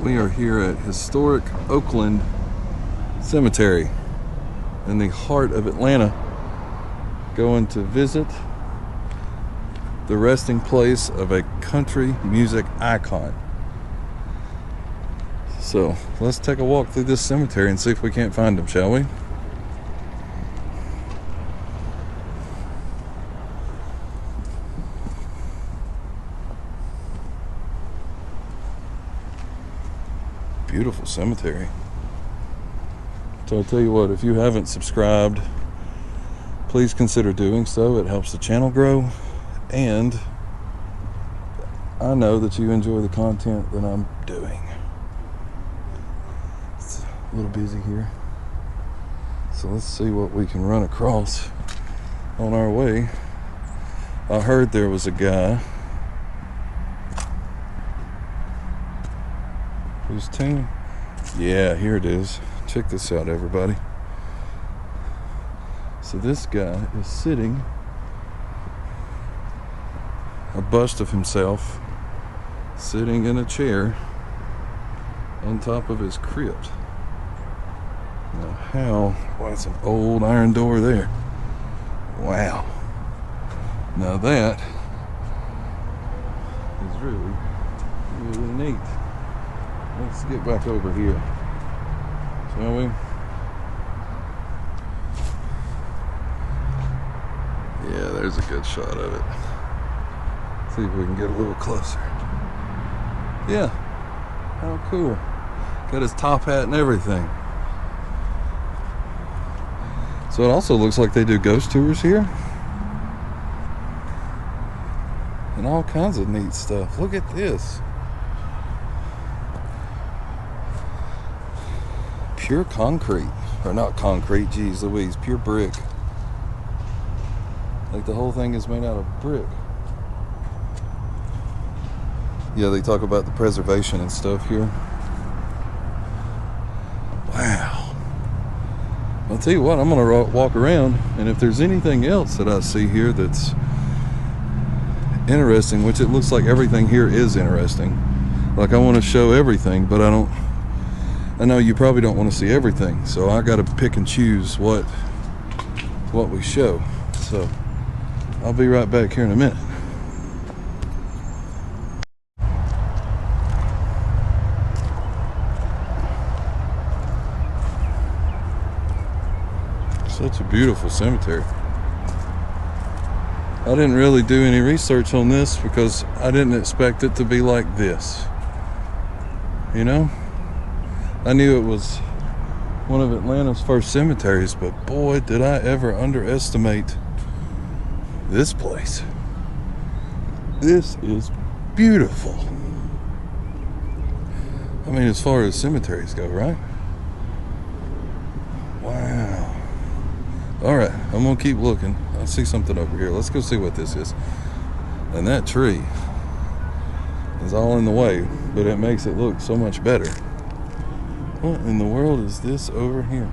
We are here at historic Oakland Cemetery in the heart of Atlanta, going to visit the resting place of a country music icon. So let's take a walk through this cemetery and see if we can't find him, shall we? Beautiful cemetery. So I'll tell you what, if you haven't subscribed, please consider doing so. It helps the channel grow, and I know that you enjoy the content that I'm doing. It's a little busy here, so let's see what we can run across on our way. I heard there was a guy whose tomb, yeah, here it is. Check this out, everybody. So this guy is sitting, a bust of himself sitting in a chair on top of his crypt. Now how, well, it's an old iron door there. Wow. Now that is really, really neat. Let's get back over here, shall we? Yeah, there's a good shot of it. See if we can get a little closer. Yeah, how cool. Got his top hat and everything. So it also looks like they do ghost tours here. And all kinds of neat stuff. Look at this. Pure concrete, or not concrete, geez Louise, pure brick. Like the whole thing is made out of brick. Yeah, they talk about the preservation and stuff here. Wow. I'll tell you what, I'm gonna walk around, and if there's anything else that I see here that's interesting, which it looks like everything here is interesting. Like I want to show everything, but I know you probably don't want to see everything, so I got to pick and choose what we show. So I'll be right back here in a minute. Such a beautiful cemetery. I didn't really do any research on this because I didn't expect it to be like this. You know? I knew it was one of Atlanta's first cemeteries, but boy, did I ever underestimate this place. This is beautiful. I mean, as far as cemeteries go, right? Wow. All right, I'm gonna keep looking. I see something over here. Let's go see what this is. And that tree is all in the way, but it makes it look so much better. What in the world is this over here?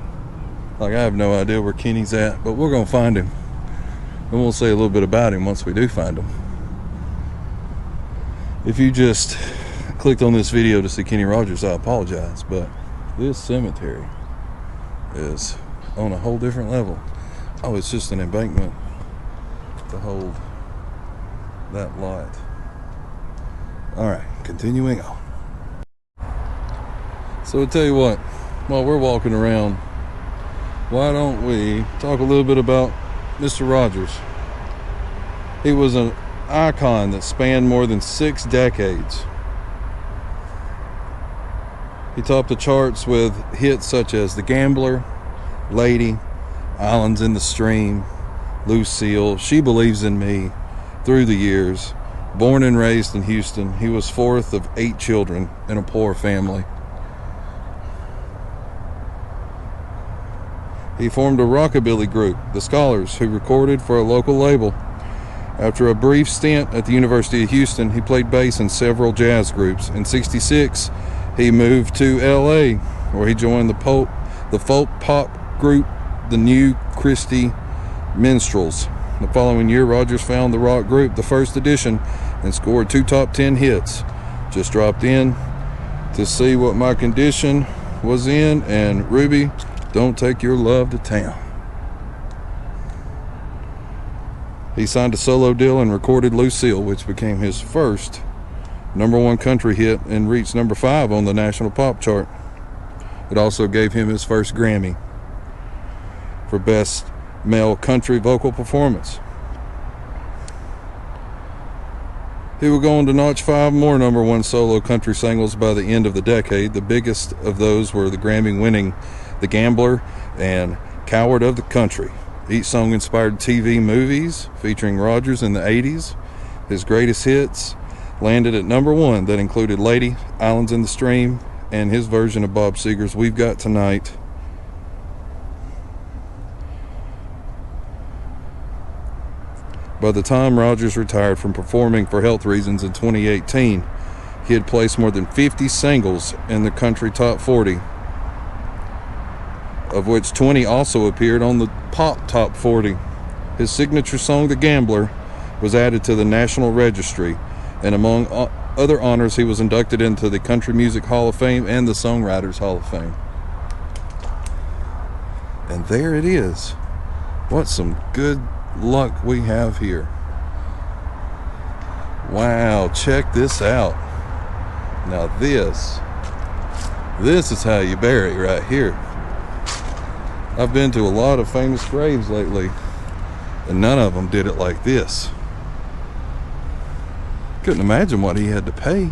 Like, I have no idea where Kenny's at, but we're gonna find him, and we'll say a little bit about him once we do find him. If you just clicked on this video to see Kenny Rogers, I apologize, but this cemetery is on a whole different level. Oh, it's just an embankment to hold that lot. All right, continuing on. So I'll tell you what, while we're walking around, why don't we talk a little bit about Mr. Rogers? He was an icon that spanned more than 6 decades. He topped the charts with hits such as The Gambler, Lady, Islands in the Stream, Lucille, She Believes in Me, Through the Years. Born and raised in Houston, he was 4th of 8 children in a poor family. He formed a rockabilly group, the Scholars, who recorded for a local label. After a brief stint at the University of Houston, he played bass in several jazz groups. In '66, he moved to LA, where he joined the folk pop group, the New Christie Minstrels. The following year, Rogers found the rock group, The First Edition, and scored 2 top 10 hits. Just dropped in to see what my condition was in, and Ruby, don't take your love to town. He signed a solo deal and recorded Lucille, which became his first #1 country hit and reached number 5 on the national pop chart. It also gave him his first Grammy for Best Male Country Vocal Performance. He would go on to notch 5 more #1 solo country singles by the end of the decade. The biggest of those were the Grammy-winning The Gambler and Coward of the Country. Each song inspired TV movies featuring Rogers in the 80s. His greatest hits landed at #1 that included Lady, Islands in the Stream, and his version of Bob Seger's We've Got Tonight. By the time Rogers retired from performing for health reasons in 2018, he had placed more than 50 singles in the country top 40, of which 20 also appeared on the pop top 40. His signature song, The Gambler, was added to the National Registry, and among other honors, he was inducted into the Country Music Hall of Fame and the Songwriters Hall of Fame. And there it is. What some good luck we have here. Wow, check this out. Now this is how you bury right here. I've been to a lot of famous graves lately, and none of them did it like this. Couldn't imagine what he had to pay.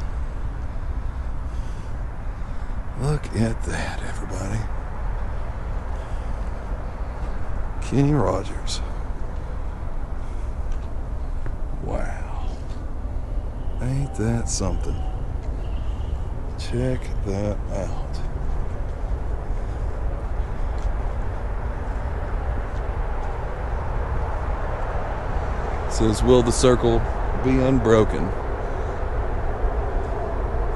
Look at that, everybody. Kenny Rogers. Wow. Ain't that something? Check that out. It says, will the circle be unbroken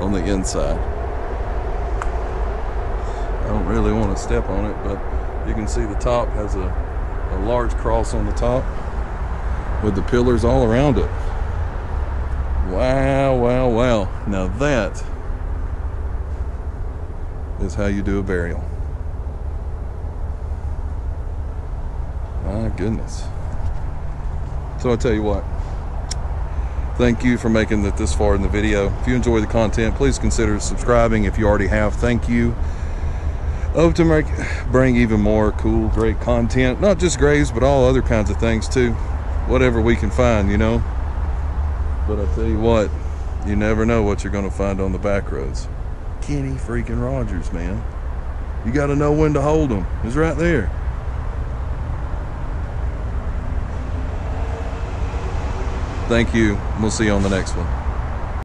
on the inside. I don't really want to step on it, but you can see the top has a large cross on the top with the pillars all around it. Wow, wow, wow. Now that is how you do a burial. My goodness. So I tell you what, thank you for making it this far in the video. If you enjoy the content, please consider subscribing if you already have. Thank you. I hope to bring even more cool, great content, not just graves, but all other kinds of things too. Whatever we can find, you know. But I tell you what, you never know what you're going to find on the back roads. Kenny freaking Rogers, man. You got to know when to hold them. It's right there. Thank you. We'll see you on the next one.